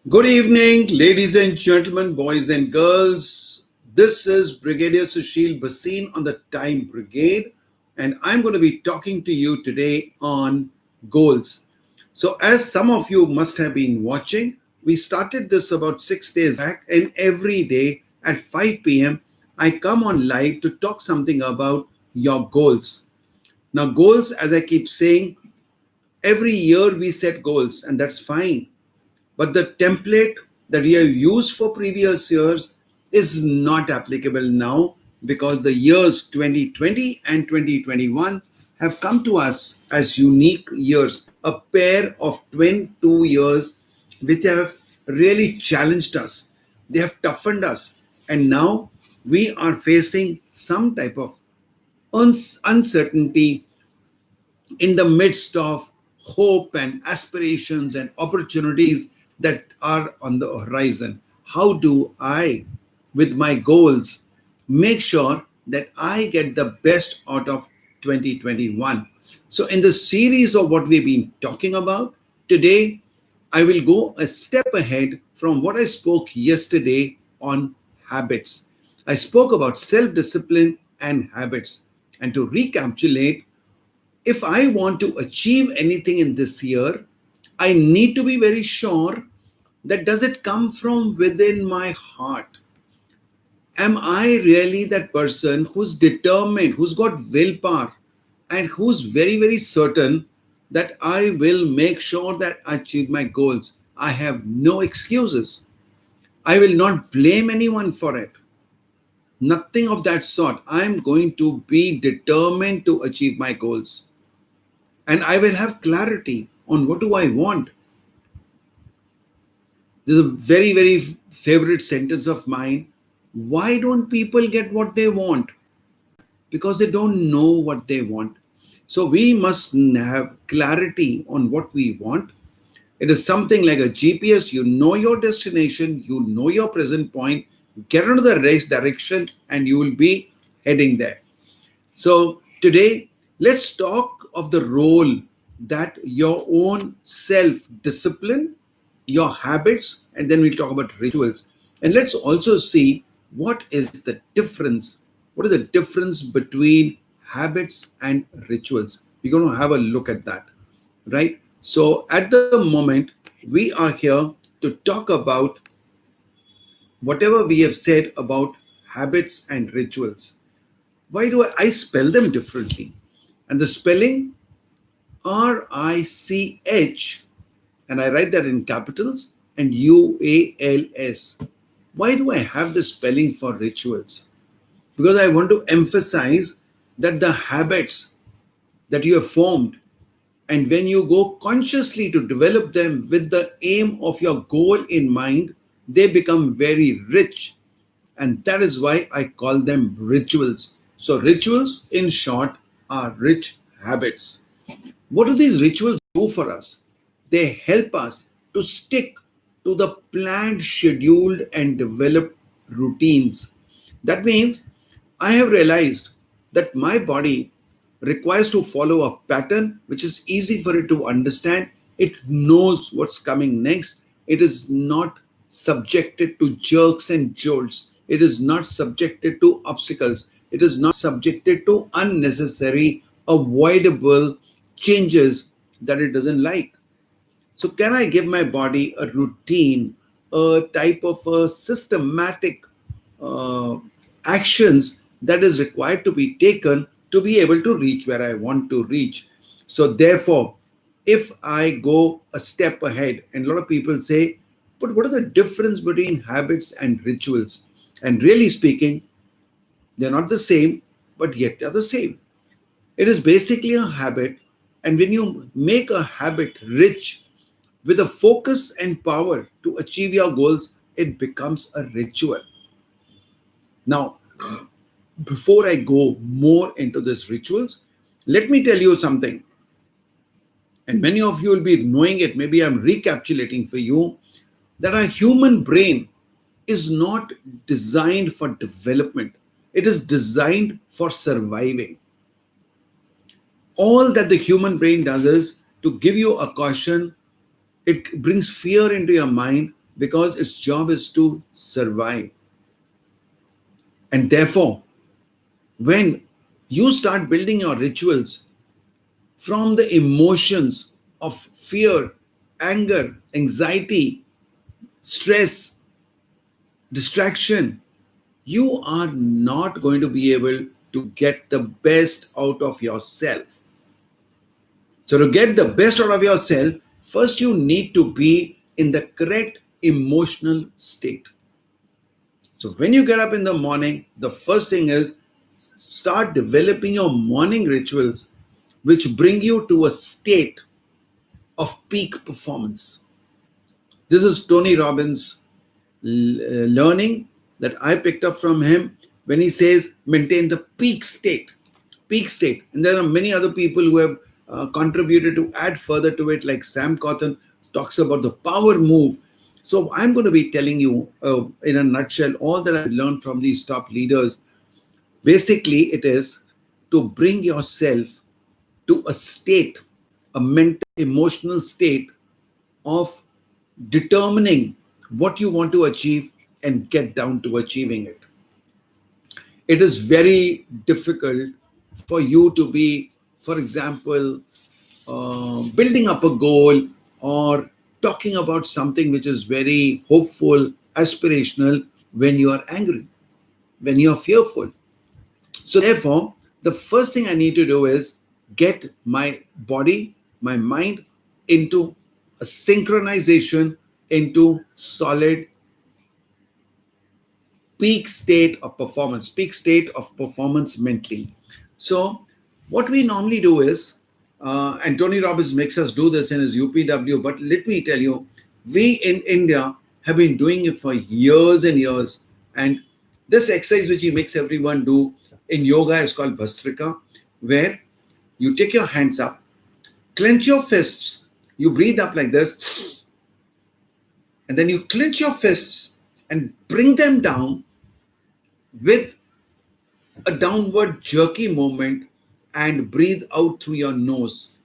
Good evening, ladies and gentlemen, boys and girls. This is Brigadier Sushil Bhasin on the Time Brigade, and I'm going to be talking to you today on goals. So, as some of you must have been watching, we started this about 6 days back, and every day at 5 p.m., I come on live to talk something about your goals. Now, goals, as I keep saying, every year we set goals, and that's fine, but the template that we have used for previous years is not applicable now because the years 2020 and 2021 have come to us as unique years, a pair of twin 2 years which have really challenged us. They have toughened us, and now we are facing some type of uncertainty in the midst of hope and aspirations and opportunities that are on the horizon. How do I, with my goals, make sure that I get the best out of 2021? So, in the series of what we've been talking about, today I will go a step ahead from what I spoke yesterday on habits. I spoke about self discipline and habits. And to recapitulate, if I want to achieve anything in this year, I need to be very sure that does it come from within my heart? Am I really that person who's determined, who's got willpower, and who's very, very certain that I will make sure that I achieve my goals? I have no excuses. I will not blame anyone for it. Nothing of that sort. I'm going to be determined to achieve my goals, and I will have clarity on what do I want. There's a very, very favorite sentence of mine. Why don't people get what they want? Because they don't know what they want. So we must have clarity on what we want. It is something like a GPS. You know your destination, you know your present point, get into the race direction, and you will be heading there. So today, let's talk of the role that your own self-discipline, your habits, and then we'll talk about rituals. And let's also see what is the difference. What is the difference between habits and rituals? We're going to have a look at that, right? So at the moment, we are here to talk about whatever we have said about habits and rituals. Why do I spell them differently? And the spelling RICH, and I write that in capitals, and UALS. Why do I have the spelling for rituals? Because I want to emphasize that the habits that you have formed, and when you go consciously to develop them with the aim of your goal in mind, they become very rich. And that is why I call them rituals. So, rituals, in short, are rich habits. What do these rituals do for us? They help us to stick to the planned, scheduled, and developed routines. That means I have realized that my body requires to follow a pattern which is easy for it to understand. It knows what's coming next. It is not subjected to jerks and jolts. It is not subjected to obstacles. It is not subjected to unnecessary, avoidable changes that it doesn't like. So, can I give my body a routine, a type of a systematic uh, actions that is required to be taken to be able to reach where I want to reach? So, therefore, if I go a step ahead, and a lot of people say, but what is the difference between habits and rituals? And really speaking, they're not the same, but yet they're the same. It is basically a habit, and when you make a habit rich with a focus and power to achieve your goals, it becomes a ritual. Now, before I go more into these rituals, let me tell you something. And many of you will be knowing it. Maybe I'm recapitulating for you that our human brain is not designed for development, it is designed for surviving. All that the human brain does is to give you a caution. It brings fear into your mind because its job is to survive. And therefore, when you start building your rituals from the emotions of fear, anger, anxiety, stress, distraction, you are not going to be able to get the best out of yourself. So, to get the best out of yourself, first you need to be in the correct emotional state. So, when you get up in the morning, the first thing is start developing your morning rituals which bring you to a state of peak performance. This is Tony Robbins' learning that I picked up from him when he says maintain the peak state. Peak state. And there are many other people who have contributed to add further to it, like Sam Cotton talks about the power move. So I'm going to be telling you in a nutshell all that I've learned from these top leaders. Basically, it is to bring yourself to a state, a mental, emotional state of determining what you want to achieve and get down to achieving it. It is very difficult for you to be, for example, building up a goal or talking about something which is very hopeful, aspirational when you are angry, when you are fearful. So, therefore, the first thing I need to do is get my body, my mind into a synchronization, into solid peak state of performance mentally. So, what we normally do is, and Tony Robbins makes us do this in his UPW, but let me tell you, we in India have been doing it for years and years. And this exercise, which he makes everyone do in yoga, is called Bhastrika, where you take your hands up, clench your fists, you breathe up like this, and then you clench your fists and bring them down with a downward jerky movement and breathe out through your nose.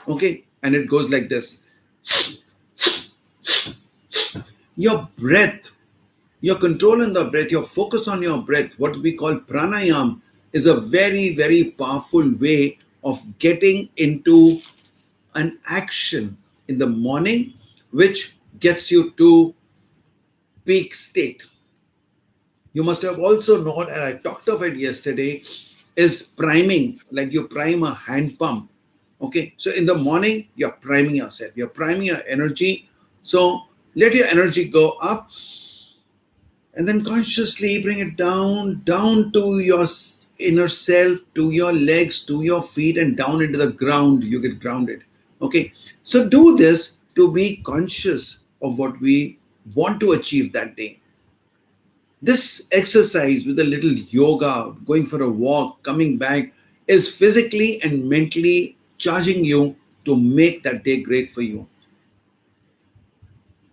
Okay, and it goes like this. Your breath, your control in the breath, your focus on your breath, what we call pranayam, is a very, very powerful way of getting into an action in the morning which gets you to peak state. You must have also known, and I talked of it yesterday, is priming, like you prime a hand pump. Okay, so in the morning, you're priming yourself, you're priming your energy. So let your energy go up and then consciously bring it down to your inner self, to your legs, to your feet, and down into the ground. You get grounded. Okay, so do this to be conscious of what we want to achieve that day. This exercise with a little yoga, going for a walk, coming back, is physically and mentally charging you to make that day great for you.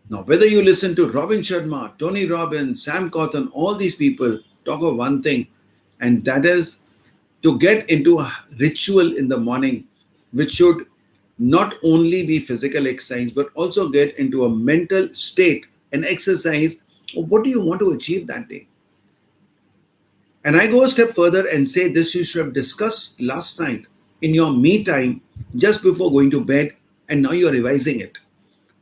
Now, whether you listen to Robin Sharma, Tony Robbins, Sam Cotton, all these people talk of one thing, and that is to get into a ritual in the morning, which should not only be physical exercise, but also get into a mental state, an exercise of what do you want to achieve that day. And I go a step further and say this you should have discussed last night in your me time just before going to bed, and now you're revising it.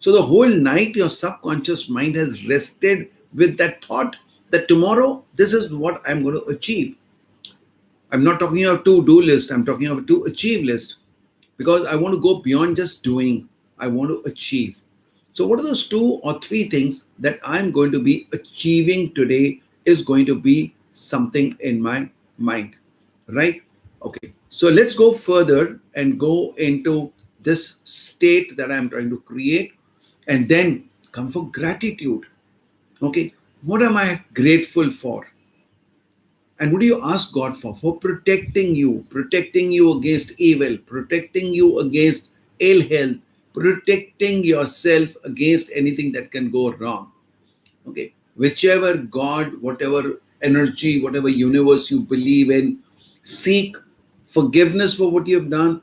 So the whole night your subconscious mind has rested with that thought that tomorrow this is what I'm going to achieve. I'm not talking of a to-do list, I'm talking of a to-achieve list, because I want to go beyond just doing, I want to achieve. So what are those 2 or 3 things that I'm going to be achieving today is going to be something in my mind, right? Okay, so let's go further and go into this state that I'm trying to create, and then come for gratitude. Okay, what am I grateful for? And what do you ask God for? For protecting you against evil, protecting you against ill health, protecting yourself against anything that can go wrong. Okay, whichever God, whatever energy, whatever universe you believe in, seek forgiveness for what you have done,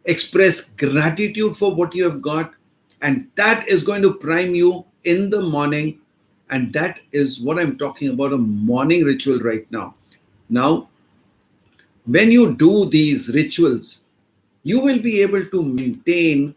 express gratitude for what you have got, and that is going to prime you in the morning, and that is what I'm talking about, a morning ritual right now. Now, when you do these rituals, you will be able to maintain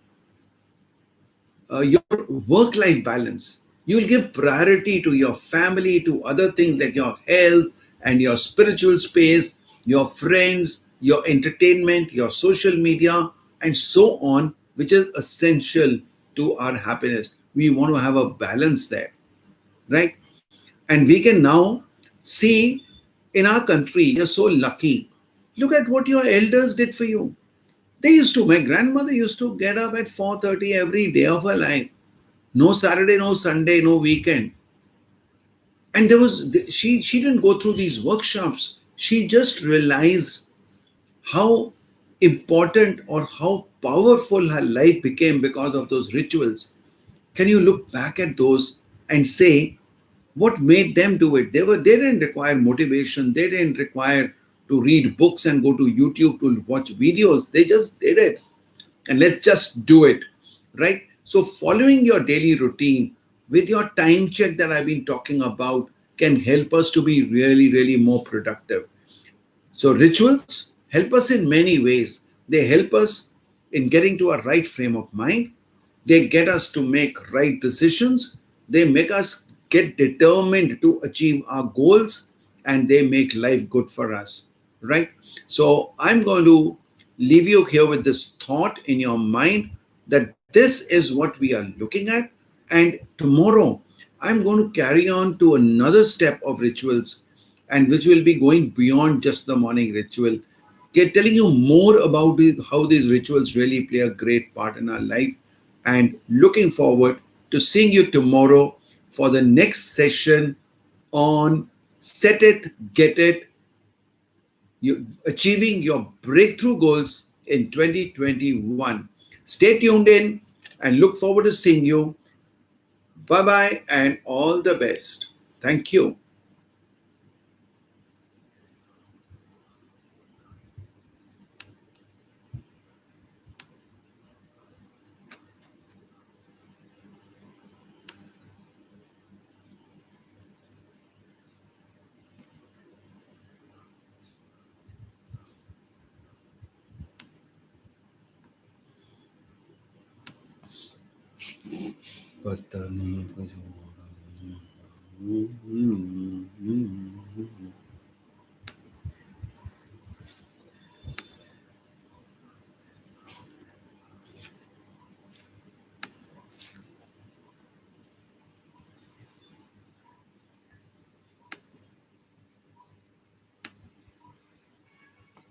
your work life balance. You will give priority to your family, to other things like your health and your spiritual space, your friends, your entertainment, your social media, and so on, which is essential to our happiness. We want to have a balance there, right? And we can now see in our country, you're so lucky. Look at what your elders did for you. My grandmother used to get up at 4:30 every day of her life. No Saturday, no Sunday, no weekend. And she didn't go through these workshops. She just realized how important or how powerful her life became because of those rituals. Can you look back at those and say what made them do it? They didn't require motivation. They didn't require to read books and go to YouTube to watch videos. They just did it. And let's just do it, right? So following your daily routine with your time check that I've been talking about can help us to be really, really more productive. So rituals help us in many ways. They help us in getting to a right frame of mind. They get us to make right decisions. They make us get determined to achieve our goals, and they make life good for us, right? So I'm going to leave you here with this thought in your mind that this is what we are looking at. And tomorrow, I'm going to carry on to another step of rituals, and which will be going beyond just the morning ritual, telling you more about how these rituals really play a great part in our life. And looking forward to seeing you tomorrow for the next session on Set It, Get It, achieving your breakthrough goals in 2021. Stay tuned in and look forward to seeing you. Bye bye and all the best. Thank you. पता नहीं कुछ हो रहा है।